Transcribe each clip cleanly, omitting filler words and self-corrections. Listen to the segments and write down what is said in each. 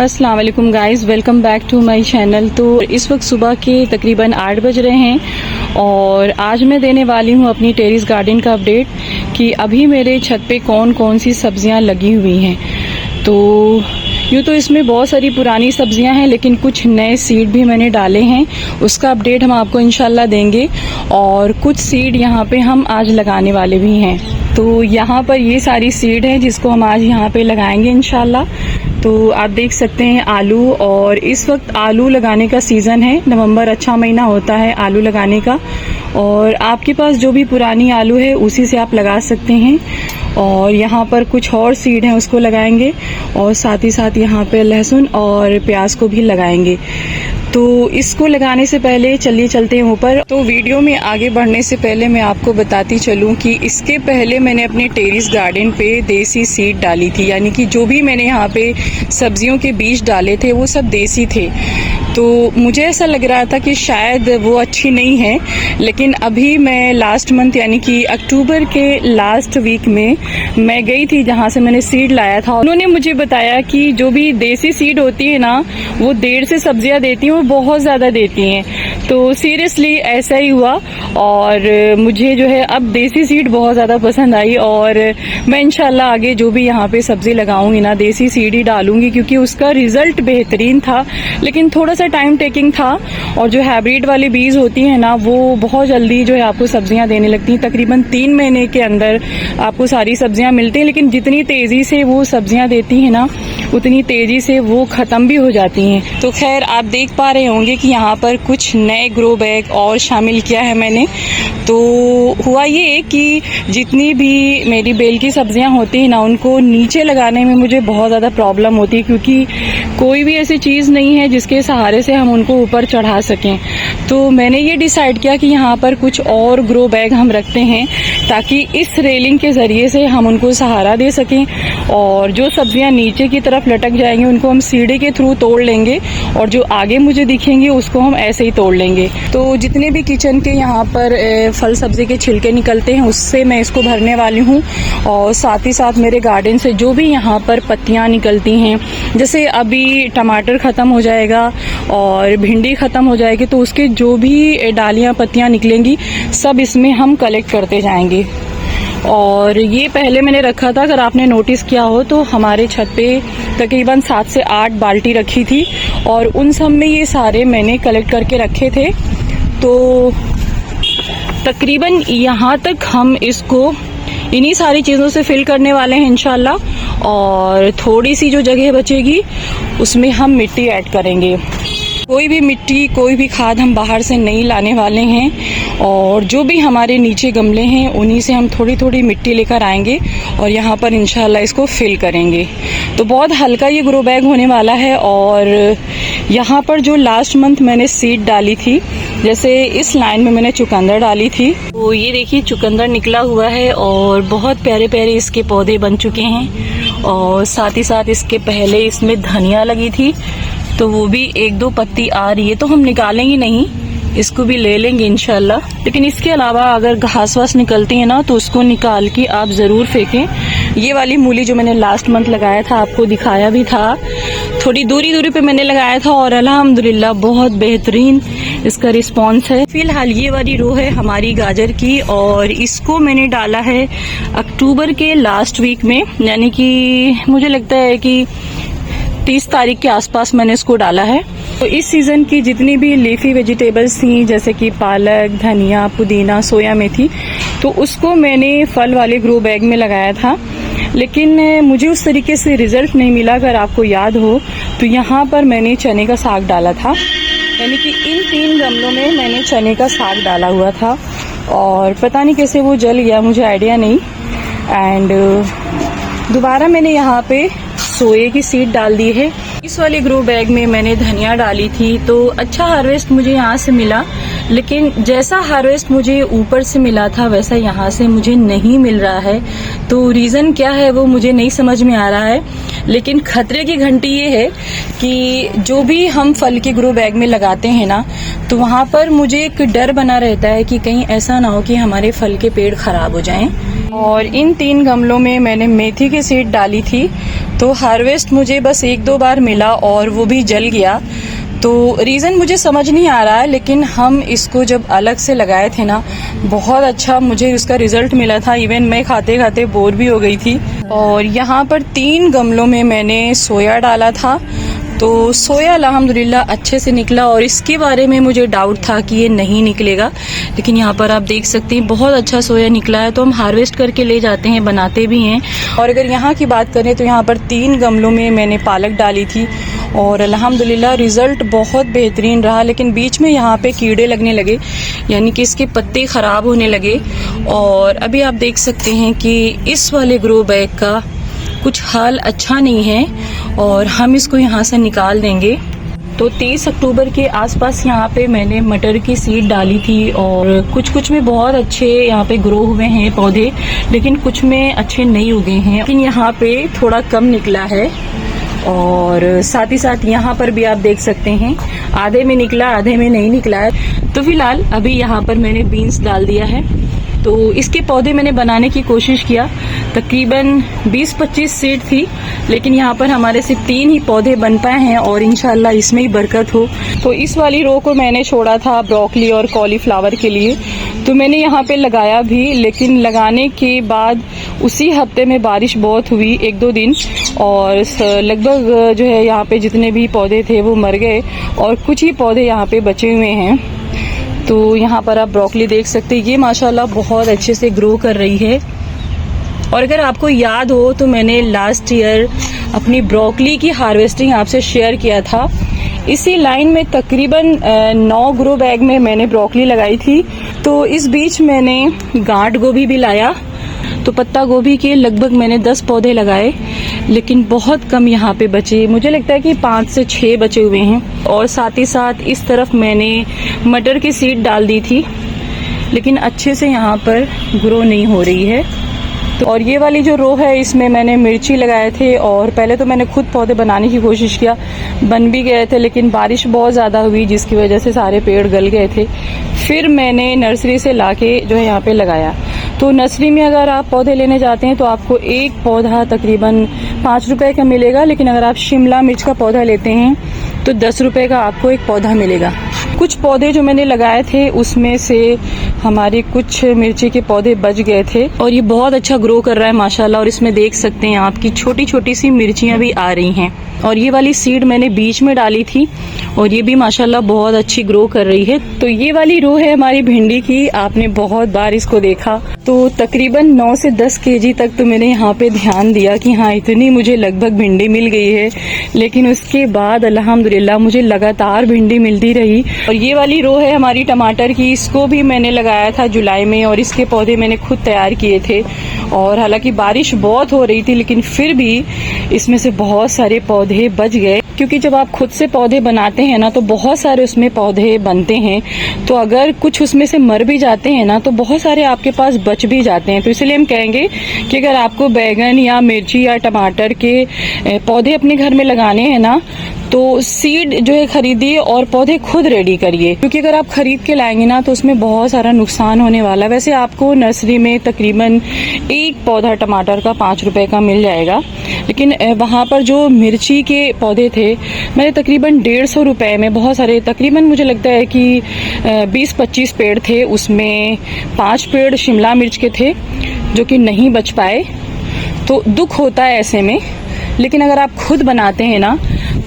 अस्सलाम वालेकुम guys, welcome back to my channel. तो इस वक्त सुबह के तकरीबन 8 बज रहे हैं और आज मैं देने वाली हूँ अपनी टेरेस गार्डन का अपडेट कि अभी मेरे छत पे कौन कौन सी सब्जियाँ लगी हुई हैं। तो यूँ तो इसमें बहुत सारी पुरानी सब्जियां हैं, लेकिन कुछ नए सीड भी मैंने डाले हैं, उसका अपडेट हम आपको इंशाल्लाह देंगे। और कुछ सीड यहाँ पे हम आज लगाने वाले भी हैं। तो यहाँ पर ये सारी सीड हैं जिसको हम आज यहाँ पे लगाएंगे इंशाल्लाह। तो आप देख सकते हैं आलू, और इस वक्त आलू लगाने का सीज़न है। नवंबर अच्छा महीना होता है आलू लगाने का, और आपके पास जो भी पुरानी आलू है उसी से आप लगा सकते हैं। और यहाँ पर कुछ और सीड हैं उसको लगाएंगे, और साथ ही साथ यहाँ पे लहसुन और प्याज को भी लगाएंगे। तो इसको लगाने से पहले चलिए चलते हैं ऊपर। तो वीडियो में आगे बढ़ने से पहले मैं आपको बताती चलूँ कि इसके पहले मैंने अपने टेरेस गार्डन पे देसी सीड डाली थी, यानी कि जो भी मैंने यहाँ पे सब्जियों के बीज डाले थे वो सब देसी थे। तो मुझे ऐसा लग रहा था कि शायद वो अच्छी नहीं है, लेकिन अभी मैं लास्ट मंथ यानी कि अक्टूबर के लास्ट वीक में मैं गई थी जहाँ से मैंने सीड लाया था। उन्होंने मुझे बताया कि जो भी देसी सीड होती है ना, वो देर से सब्जियाँ देती हैं, वो बहुत ज़्यादा देती हैं। तो सीरियसली ऐसा ही हुआ, और मुझे जो है अब देसी सीड बहुत ज़्यादा पसंद आई, और मैं इंशाल्लाह आगे जो भी यहाँ पे सब्जी लगाऊंगी ना, देसी सीड ही डालूंगी, क्योंकि उसका रिजल्ट बेहतरीन था। लेकिन थोड़ा सा टाइम टेकिंग था, और जो हाइब्रिड वाली बीज होती है ना, वो बहुत जल्दी जो है आपको सब्जियां देने लगती हैं। तकरीबन 3 महीने के अंदर आपको सारी सब्जियां मिलती हैं, लेकिन जितनी तेजी से वो सब्जियां देती हैं ना, उतनी तेजी से वो खत्म भी हो जाती हैं। तो खैर आप देख पा रहे होंगे कि यहाँ पर कुछ नए ग्रो बैग और शामिल किया है मैंने। तो हुआ ये कि जितनी भी मेरी बेल की सब्जियां होती हैं ना, उनको नीचे लगाने में मुझे बहुत ज़्यादा प्रॉब्लम होती है, क्योंकि कोई भी ऐसी चीज़ नहीं है जिसके सहारे से हम उनको ऊपर चढ़ा सकें। तो मैंने ये डिसाइड किया कि यहाँ पर कुछ और ग्रो बैग हम रखते हैं, ताकि इस रेलिंग के ज़रिए से हम उनको सहारा दे सकें, और जो सब्जियां नीचे की तरफ लटक जाएंगी उनको हम सीढ़ी के थ्रू तोड़ लेंगे, और जो आगे मुझे दिखेंगे उसको हम ऐसे ही तोड़ लेंगे। तो जितने भी किचन के यहाँ पर फल सब्जी के छिलके निकलते हैं उससे मैं इसको भरने वाली हूँ, और साथ ही साथ मेरे गार्डन से जो भी यहाँ पर पत्तियाँ निकलती हैं, जैसे अभी टमाटर ख़त्म हो जाएगा और भिंडी ख़त्म हो जाएगी, तो उसके जो भी डालियाँ पत्तियाँ निकलेंगी सब इसमें हम कलेक्ट करते जाएंगे। और ये पहले मैंने रखा था, अगर आपने नोटिस किया हो तो हमारे छत पे तकरीबन 7 से 8 बाल्टी रखी थी, और उन सब में ये सारे मैंने कलेक्ट करके रखे थे। तो तकरीबन यहाँ तक हम इसको इन्हीं सारी चीज़ों से फिल करने वाले हैं इंशाल्लाह, और थोड़ी सी जो जगह बचेगी उसमें हम मिट्टी ऐड करेंगे। कोई भी मिट्टी, कोई भी खाद हम बाहर से नहीं लाने वाले हैं, और जो भी हमारे नीचे गमले हैं उन्हीं से हम थोड़ी थोड़ी मिट्टी लेकर आएंगे और यहाँ पर इंशाल्लाह इसको फिल करेंगे। तो बहुत हल्का ये ग्रो बैग होने वाला है। और यहाँ पर जो लास्ट मंथ मैंने सीड डाली थी, जैसे इस लाइन में मैंने चुकंदर डाली थी, तो ये देखिए चुकंदर निकला हुआ है और बहुत प्यारे प्यारे इसके पौधे बन चुके हैं। और साथ ही साथ इसके पहले इसमें धनिया लगी थी, तो वो भी 1-2 पत्ती आ रही है, तो हम निकालेंगे नहीं, इसको भी ले लेंगे इंशाल्लाह। लेकिन इसके अलावा अगर घास वास निकलती है ना, तो उसको निकाल के आप ज़रूर फेंकें। ये वाली मूली जो मैंने लास्ट मंथ लगाया था, आपको दिखाया भी था, थोड़ी दूरी दूरी पे मैंने लगाया था, और अल्हम्दुलिल्लाह बहुत बेहतरीन इसका रिस्पांस है। फिलहाल ये वाली रो है हमारी गाजर की, और इसको मैंने डाला है अक्टूबर के लास्ट वीक में, यानी कि मुझे लगता है कि 30 तारीख के आसपास मैंने इसको डाला है। तो इस सीज़न की जितनी भी लीफी वेजिटेबल्स थी, जैसे कि पालक, धनिया, पुदीना, सोया मेथी, तो उसको मैंने फल वाले ग्रो बैग में लगाया था, लेकिन मुझे उस तरीके से रिजल्ट नहीं मिला। अगर आपको याद हो तो यहाँ पर मैंने चने का साग डाला था, यानी कि इन 3 गमलों में मैंने चने का साग डाला हुआ था, और पता नहीं कैसे वो जल गया, मुझे आइडिया नहीं। एंड दोबारा मैंने यहाँ पे सोए की सीड डाल दी है। इस वाले ग्रो बैग में मैंने धनिया डाली थी, तो अच्छा हार्वेस्ट मुझे यहाँ से मिला, लेकिन जैसा हार्वेस्ट मुझे ऊपर से मिला था वैसा यहाँ से मुझे नहीं मिल रहा है। तो रीज़न क्या है वो मुझे नहीं समझ में आ रहा है। लेकिन खतरे की घंटी ये है कि जो भी हम फल के ग्रो बैग में लगाते हैं ना, तो वहाँ पर मुझे एक डर बना रहता है कि कहीं ऐसा ना हो कि हमारे फल के पेड़ खराब हो जाएं। और इन 3 गमलों में मैंने मेथी की सीड डाली थी, तो हार्वेस्ट मुझे बस 1-2 बार मिला और वो भी जल गया। तो रीज़न मुझे समझ नहीं आ रहा है, लेकिन हम इसको जब अलग से लगाए थे ना, बहुत अच्छा मुझे उसका रिजल्ट मिला था। इवन मैं खाते खाते बोर भी हो गई थी। और यहाँ पर 3 गमलों में मैंने सोया डाला था, तो सोया अल्हम्दुलिल्लाह अच्छे से निकला। और इसके बारे में मुझे डाउट था कि ये नहीं निकलेगा, लेकिन यहाँ पर आप देख सकते हैं बहुत अच्छा सोया निकला है। तो हम हार्वेस्ट करके ले जाते हैं, बनाते भी हैं। और अगर यहाँ की बात करें तो यहाँ पर 3 गमलों में मैंने पालक डाली थी और अल्हम्दुलिल्लाह रिज़ल्ट बहुत बेहतरीन रहा। लेकिन बीच में यहाँ पे कीड़े लगने लगे, यानी कि इसके पत्ते ख़राब होने लगे। और अभी आप देख सकते हैं कि इस वाले ग्रो बैग का कुछ हाल अच्छा नहीं है और हम इसको यहाँ से निकाल देंगे। तो 30 अक्टूबर के आसपास यहाँ पे मैंने मटर की सीड डाली थी और कुछ में बहुत अच्छे यहाँ पे ग्रो हुए हैं पौधे, लेकिन कुछ में अच्छे नहीं उगे हैं। लेकिन यहाँ पे थोड़ा कम निकला है। और साथ ही साथ यहाँ पर भी आप देख सकते हैं आधे में निकला, आधे में नहीं निकला है। तो फिलहाल अभी यहाँ पर मैंने बीन्स डाल दिया है। तो इसके पौधे मैंने बनाने की कोशिश किया, तकरीबन 20-25 सीड थी, लेकिन यहाँ पर हमारे सिर्फ 3 ही पौधे बन पाए हैं और इंशाल्लाह इसमें ही बरकत हो। तो इस वाली रो को मैंने छोड़ा था ब्रोकली और कॉलीफ्लावर के लिए, तो मैंने यहाँ पे लगाया भी। लेकिन लगाने के बाद उसी हफ्ते में बारिश बहुत हुई 1-2 दिन, और लगभग जो है यहाँ पे जितने भी पौधे थे वो मर गए और कुछ ही पौधे यहाँ पे बचे हुए हैं। तो यहाँ पर आप ब्रोकली देख सकते हैं, ये माशाल्लाह बहुत अच्छे से ग्रो कर रही है। और अगर आपको याद हो तो मैंने लास्ट ईयर अपनी ब्रोकली की हार्वेस्टिंग आपसे शेयर किया था। इसी लाइन में तकरीबन 9 ग्रो बैग में मैंने ब्रोकली लगाई थी। तो इस बीच मैंने गांठ गोभी भी लाया, तो पत्ता गोभी के लगभग मैंने 10 पौधे लगाए, लेकिन बहुत कम यहाँ पे बचे। मुझे लगता है कि 5 से 6 बचे हुए हैं। और साथ ही साथ इस तरफ मैंने मटर की सीड डाल दी थी, लेकिन अच्छे से यहाँ पर ग्रो नहीं हो रही है। तो और ये वाली जो रो है इसमें मैंने मिर्ची लगाए थे, और पहले तो मैंने खुद पौधे बनाने की कोशिश किया, बन भी गए थे, लेकिन बारिश बहुत ज़्यादा हुई जिसकी वजह से सारे पेड़ गल गए थे। फिर मैंने नर्सरी से लाके जो है यहाँ पे लगाया। तो नर्सरी में अगर आप पौधे लेने जाते हैं तो आपको एक पौधा तकरीबन 5 रुपए का मिलेगा, लेकिन अगर आप शिमला मिर्च का पौधा लेते हैं तो 10 रुपए का आपको एक पौधा मिलेगा। कुछ पौधे जो मैंने लगाए थे उसमें से हमारे कुछ मिर्ची के पौधे बच गए थे और ये बहुत अच्छा ग्रो कर रहा है माशाल्लाह। और इसमें देख सकते हैं आपकी छोटी छोटी सी मिर्चियां भी आ रही हैं। और ये वाली सीड मैंने बीच में डाली थी और ये भी माशाल्लाह बहुत अच्छी ग्रो कर रही है। तो ये वाली रो है हमारी भिंडी की, आपने बहुत बार इसको देखा। तो तकरीबन 9 से 10 केजी तक तो मैंने यहाँ पे ध्यान दिया कि हाँ इतनी मुझे लगभग भिंडी मिल गई है, लेकिन उसके बाद अल्हम्दुलिल्लाह मुझे लगातार भिंडी मिलती रही। और ये वाली रो है हमारी टमाटर की, इसको भी मैंने लगाया था जुलाई में और इसके पौधे मैंने खुद तैयार किए थे। और हालांकि बारिश बहुत हो रही थी, लेकिन फिर भी इसमें से बहुत सारे पौधे बच गए, क्योंकि जब आप खुद से पौधे बनाते हैं ना तो बहुत सारे उसमें पौधे बनते हैं। तो अगर कुछ उसमें से मर भी जाते हैं ना तो बहुत सारे आपके पास बच भी जाते हैं। तो इसलिए हम कहेंगे कि अगर आपको बैगन या मिर्ची या टमाटर के पौधे अपने घर में लगाने हैं ना तो सीड जो है खरीदिए और पौधे खुद रेडी करिए, क्योंकि अगर आप खरीद के लाएंगे ना तो उसमें बहुत सारा नुकसान होने वाला है। वैसे आपको नर्सरी में तकरीबन एक पौधा टमाटर का 5 रुपए का मिल जाएगा, लेकिन वहाँ पर जो मिर्ची के पौधे थे मैंने तकरीबन 150 रुपए में बहुत सारे, तकरीबन मुझे लगता है कि 20-25 पेड़ थे, उसमें 5 पेड़ शिमला मिर्च के थे जो कि नहीं बच पाए। तो दुख होता है ऐसे में, लेकिन अगर आप खुद बनाते हैं ना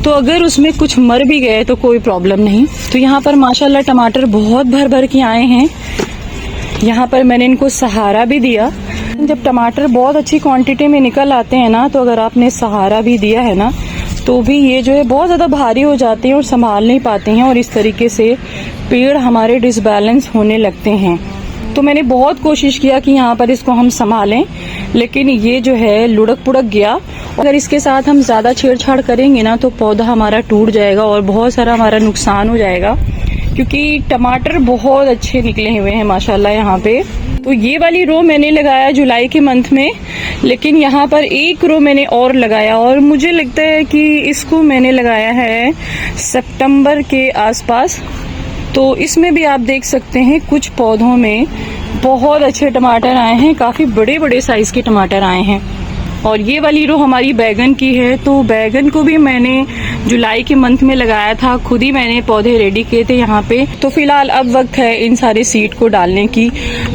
तो अगर उसमें कुछ मर भी गए तो कोई प्रॉब्लम नहीं। तो यहाँ पर माशाल्लाह टमाटर बहुत भर भर के आए हैं। यहाँ पर मैंने इनको सहारा भी दिया। जब टमाटर बहुत अच्छी क्वांटिटी में निकल आते हैं ना तो अगर आपने सहारा भी दिया है ना तो भी ये जो है बहुत ज़्यादा भारी हो जाते हैं और संभाल नहीं पाते हैं, और इस तरीके से पेड़ हमारे डिसबैलेंस होने लगते हैं। तो मैंने बहुत कोशिश किया कि यहाँ पर इसको हम संभालें, लेकिन ये जो है लुढ़क पुढ़क गया। अगर इसके साथ हम ज़्यादा छेड़छाड़ करेंगे ना तो पौधा हमारा टूट जाएगा और बहुत सारा हमारा नुकसान हो जाएगा। क्योंकि टमाटर बहुत अच्छे निकले हुए हैं माशाल्लाह यहाँ पे। तो ये वाली रो मैंने लगाया जुलाई के मंथ में, लेकिन यहाँ पर एक रो मैंने और लगाया और मुझे लगता है कि इसको मैंने लगाया है सितंबर के आसपास। तो इसमें भी आप देख सकते हैं कुछ पौधों में बहुत अच्छे टमाटर आए हैं, काफ़ी बड़े बड़े साइज के टमाटर आए हैं। और ये वाली रो हमारी बैगन की है। तो बैगन को भी मैंने जुलाई के मंथ में लगाया था, खुद ही मैंने पौधे रेडी किए थे यहाँ पे। तो फिलहाल अब वक्त है इन सारे सीड को डालने की।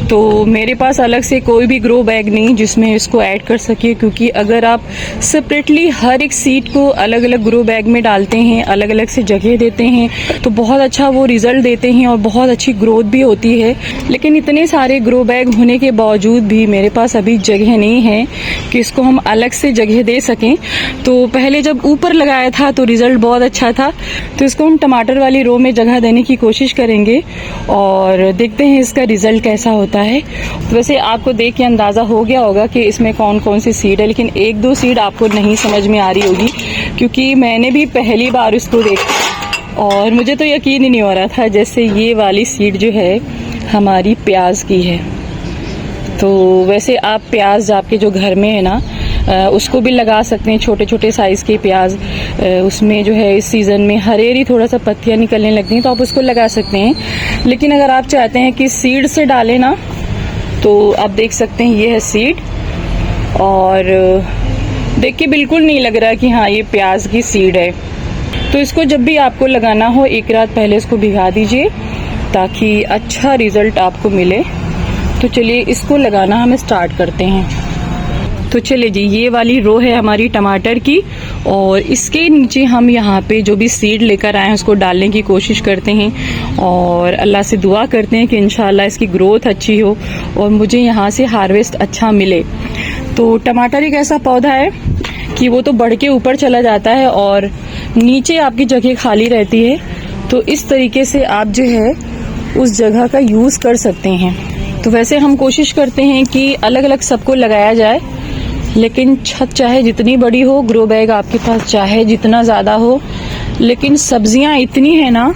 तो मेरे पास अलग से कोई भी ग्रो बैग नहीं जिसमें इसको ऐड कर सके, क्योंकि अगर आप सेपरेटली हर एक सीड को अलग अलग ग्रो बैग में डालते हैं, अलग अलग से जगह देते हैं, तो बहुत अच्छा वो रिजल्ट देते हैं और बहुत अच्छी ग्रोथ भी होती है। लेकिन इतने सारे ग्रो बैग होने के बावजूद भी मेरे पास अभी जगह नहीं है कि इसको हम अलग से जगह दे सकें। तो पहले जब ऊपर लगाया था तो रिजल्ट बहुत अच्छा था, तो इसको हम टमाटर वाली रो में जगह देने की कोशिश करेंगे और देखते हैं इसका रिजल्ट कैसा होता है। वैसे आपको देख के अंदाजा हो गया होगा कि इसमें कौन कौन सी सीड है, लेकिन एक दो सीड आपको नहीं समझ में आ रही होगी, क्योंकि मैंने भी पहली बार इसको देखा और मुझे तो यकीन ही नहीं हो रहा था। जैसे ये वाली सीड जो है हमारी प्याज की है। तो वैसे आप प्याज आपके जो घर में है ना उसको भी लगा सकते हैं, छोटे छोटे साइज़ के प्याज। उसमें जो है इस सीज़न में हरेरी थोड़ा सा पत्तियां निकलने लगती हैं, तो आप उसको लगा सकते हैं। लेकिन अगर आप चाहते हैं कि सीड से डालें ना, तो आप देख सकते हैं ये है सीड, और देख के बिल्कुल नहीं लग रहा कि हाँ ये प्याज की सीड है। तो इसको जब भी आपको लगाना हो एक रात पहले इसको भिगा दीजिए ताकि अच्छा रिजल्ट आपको मिले। तो चलिए इसको लगाना हम स्टार्ट करते हैं। तो चलिए जी, ये वाली रो है हमारी टमाटर की और इसके नीचे हम यहाँ पे जो भी सीड लेकर आए हैं उसको डालने की कोशिश करते हैं और अल्लाह से दुआ करते हैं कि इंशाल्लाह इसकी ग्रोथ अच्छी हो और मुझे यहाँ से हार्वेस्ट अच्छा मिले। तो टमाटर एक ऐसा पौधा है कि वो तो बढ़ के ऊपर चला जाता है और नीचे आपकी जगह खाली रहती है। तो इस तरीके से आप जो है उस जगह का यूज़ कर सकते हैं। तो वैसे हम कोशिश करते हैं कि अलग अलग सबको लगाया जाए, लेकिन छत चाहे जितनी बड़ी हो, ग्रो बैग आपके पास चाहे जितना ज़्यादा हो, लेकिन सब्जियां इतनी है ना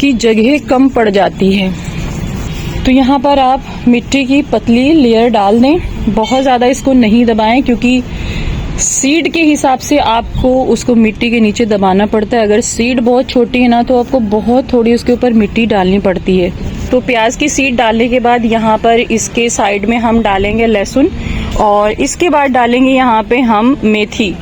कि जगह कम पड़ जाती है। तो यहाँ पर आप मिट्टी की पतली लेयर डाल दें, बहुत ज़्यादा इसको नहीं दबाएं, क्योंकि सीड के हिसाब से आपको उसको मिट्टी के नीचे दबाना पड़ता है। अगर सीड बहुत छोटी है ना तो आपको बहुत थोड़ी उसके ऊपर मिट्टी डालनी पड़ती है। तो प्याज की सीड डालने के बाद यहाँ पर इसके साइड में हम डालेंगे लहसुन और इसके बाद डालेंगे यहाँ पे हम मेथी।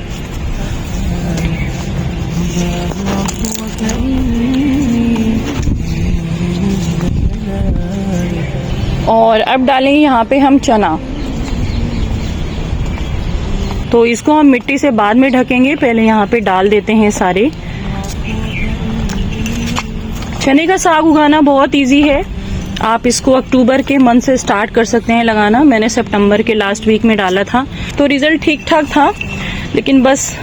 और अब डालेंगे यहाँ पे हम चना। तो इसको हम मिट्टी से बाद में ढकेंगे, पहले यहाँ पे डाल देते हैं सारे। चने का साग उगाना बहुत इजी है। आप इसको अक्टूबर के मंथ से स्टार्ट कर सकते हैं लगाना। मैंने सितंबर के लास्ट वीक में डाला था तो रिजल्ट ठीक ठाक था, लेकिन बस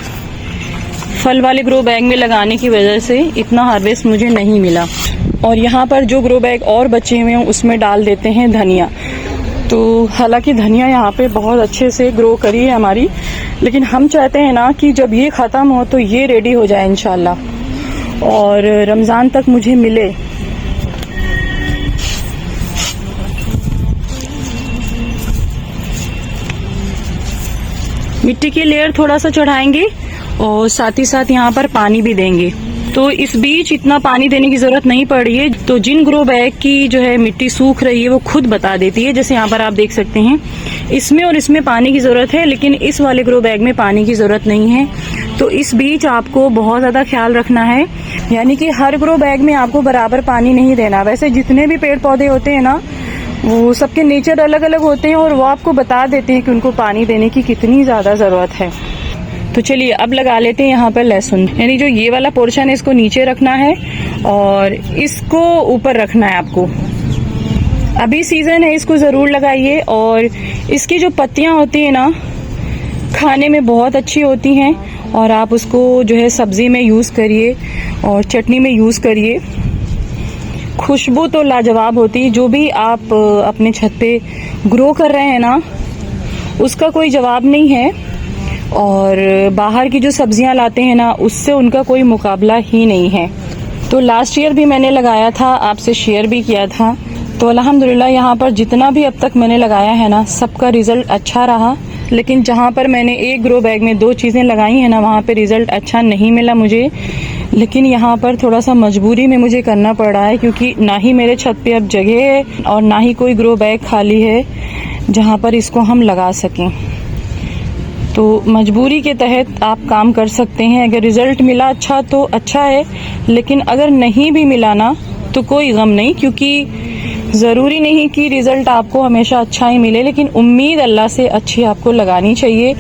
फल वाले ग्रो बैग में लगाने की वजह से इतना हार्वेस्ट मुझे नहीं मिला। और यहाँ पर जो ग्रो बैग और बचे हुए हैं उसमें डाल देते हैं धनिया। तो हालांकि धनिया यहाँ पे बहुत अच्छे से ग्रो करी है हमारी, लेकिन हम चाहते हैं ना कि जब ये ख़त्म हो तो ये रेडी हो जाए इंशाल्लाह और रमज़ान तक मुझे मिले। मिट्टी की लेयर थोड़ा सा चढ़ाएंगे और साथ ही साथ यहाँ पर पानी भी देंगे। तो इस बीच इतना पानी देने की जरूरत नहीं पड़ रही है। तो जिन ग्रो बैग की जो है मिट्टी सूख रही है वो खुद बता देती है। जैसे यहाँ पर आप देख सकते हैं इसमें और इसमें पानी की जरूरत है, लेकिन इस वाले ग्रो बैग में पानी की जरूरत नहीं है। तो इस बीच आपको बहुत ज्यादा ख्याल रखना है, यानी कि हर ग्रो बैग में आपको बराबर पानी नहीं देना। वैसे जितने भी पेड़ पौधे होते हैं ना वो सबके नेचर अलग अलग होते हैं और वो आपको बता देते हैं कि उनको पानी देने की कितनी ज्यादा जरूरत है। तो चलिए अब लगा लेते हैं यहाँ पर लहसुन, यानी जो ये वाला पोर्शन है इसको नीचे रखना है और इसको ऊपर रखना है आपको। अभी सीजन है, इसको जरूर लगाइए। और इसकी जो पत्तियां होती है ना खाने में बहुत अच्छी होती हैं और आप उसको जो है सब्जी में यूज करिए और चटनी में यूज करिए। खुशबू तो लाजवाब होती है। जो भी आप अपने छत पे ग्रो कर रहे हैं ना उसका कोई जवाब नहीं है, और बाहर की जो सब्जियां लाते हैं ना उससे उनका कोई मुकाबला ही नहीं है। तो लास्ट ईयर भी मैंने लगाया था, आपसे शेयर भी किया था। तो अल्हम्दुलिल्लाह यहाँ पर जितना भी अब तक मैंने लगाया है ना, सबका रिजल्ट अच्छा रहा। लेकिन जहाँ पर मैंने एक ग्रो बैग में 2 चीज़ें लगाई हैं ना, वहाँ पे रिजल्ट अच्छा नहीं मिला मुझे। लेकिन यहाँ पर थोड़ा सा मजबूरी में मुझे करना पड़ रहा है, क्योंकि ना ही मेरे छत पे अब जगह है और ना ही कोई ग्रो बैग खाली है जहाँ पर इसको हम लगा सकें। तो मजबूरी के तहत आप काम कर सकते हैं। अगर रिजल्ट मिला अच्छा तो अच्छा है, लेकिन अगर नहीं भी मिला ना तो कोई गम नहीं, क्योंकि ज़रूरी नहीं कि रिज़ल्ट आपको हमेशा अच्छा ही मिले। लेकिन उम्मीद अल्लाह से अच्छी आपको लगानी चाहिए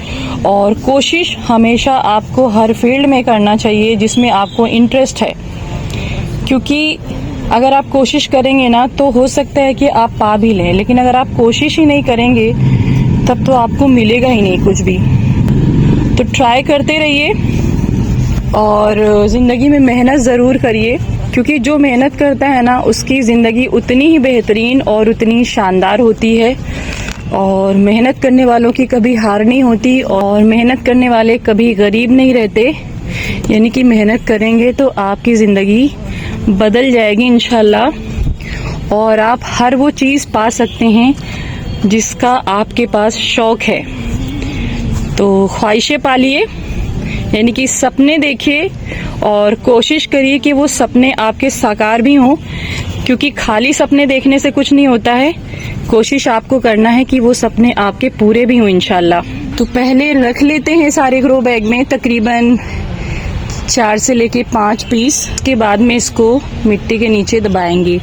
और कोशिश हमेशा आपको हर फील्ड में करना चाहिए जिसमें आपको इंटरेस्ट है, क्योंकि अगर आप कोशिश करेंगे ना तो हो सकता है कि आप पा भी लें, लेकिन अगर आप कोशिश ही नहीं करेंगे तब तो आपको मिलेगा ही नहीं कुछ भी। तो ट्राई करते रहिए और ज़िंदगी में मेहनत ज़रूर करिए, क्योंकि जो मेहनत करता है ना उसकी ज़िंदगी उतनी ही बेहतरीन और उतनी शानदार होती है। और मेहनत करने वालों की कभी हार नहीं होती और मेहनत करने वाले कभी गरीब नहीं रहते। यानी कि मेहनत करेंगे तो आपकी ज़िंदगी बदल जाएगी इंशाल्लाह और आप हर वो चीज़ पा सकते हैं जिसका आपके पास शौक़ है। तो ख्वाहिशें पालिए, यानी कि सपने देखिए और कोशिश करिए कि वो सपने आपके साकार भी हों, क्योंकि खाली सपने देखने से कुछ नहीं होता है। कोशिश आपको करना है कि वो सपने आपके पूरे भी हों इंशाल्लाह। तो पहले रख लेते हैं सारे ग्रो बैग में तकरीबन 4 से लेके 5 पीस, के बाद में इसको मिट्टी के नीचे दबाएंगे।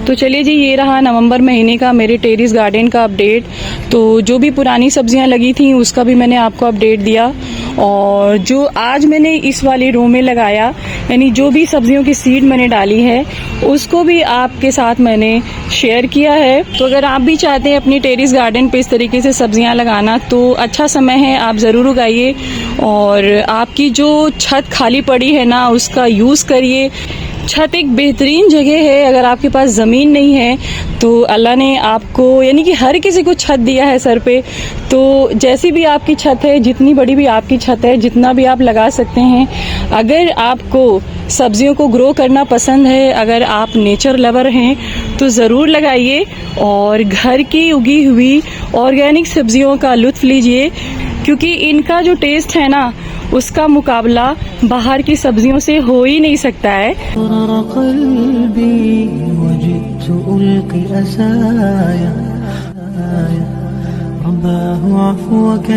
तो चलिए जी, ये रहा नवंबर महीने का मेरे टेरेस गार्डन का अपडेट। तो जो भी पुरानी सब्जियां लगी थी उसका भी मैंने आपको अपडेट दिया, और जो आज मैंने इस वाली रो में लगाया, यानी जो भी सब्जियों की सीड मैंने डाली है उसको भी आपके साथ मैंने शेयर किया है। तो अगर आप भी चाहते हैं अपनी टेरेस गार्डन पे इस तरीके से सब्जियां लगाना तो अच्छा समय है, आप ज़रूर उगाइए। और आपकी जो छत खाली पड़ी है ना उसका यूज़ करिए। छत एक बेहतरीन जगह है। अगर आपके पास ज़मीन नहीं है तो अल्लाह ने आपको, यानी कि हर किसी को छत दिया है सर पे। तो जैसी भी आपकी छत है, जितनी बड़ी भी आपकी छत है, जितना भी आप लगा सकते हैं। अगर आपको सब्जियों को ग्रो करना पसंद है, अगर आप नेचर लवर हैं तो ज़रूर लगाइए और घर की उगी हुई ऑर्गेनिक सब्जियों का लुत्फ़ लीजिए, क्योंकि इनका जो टेस्ट है ना उसका मुकाबला बाहर की सब्जियों से हो ही नहीं सकता है। रब्बाहु अफ़्वक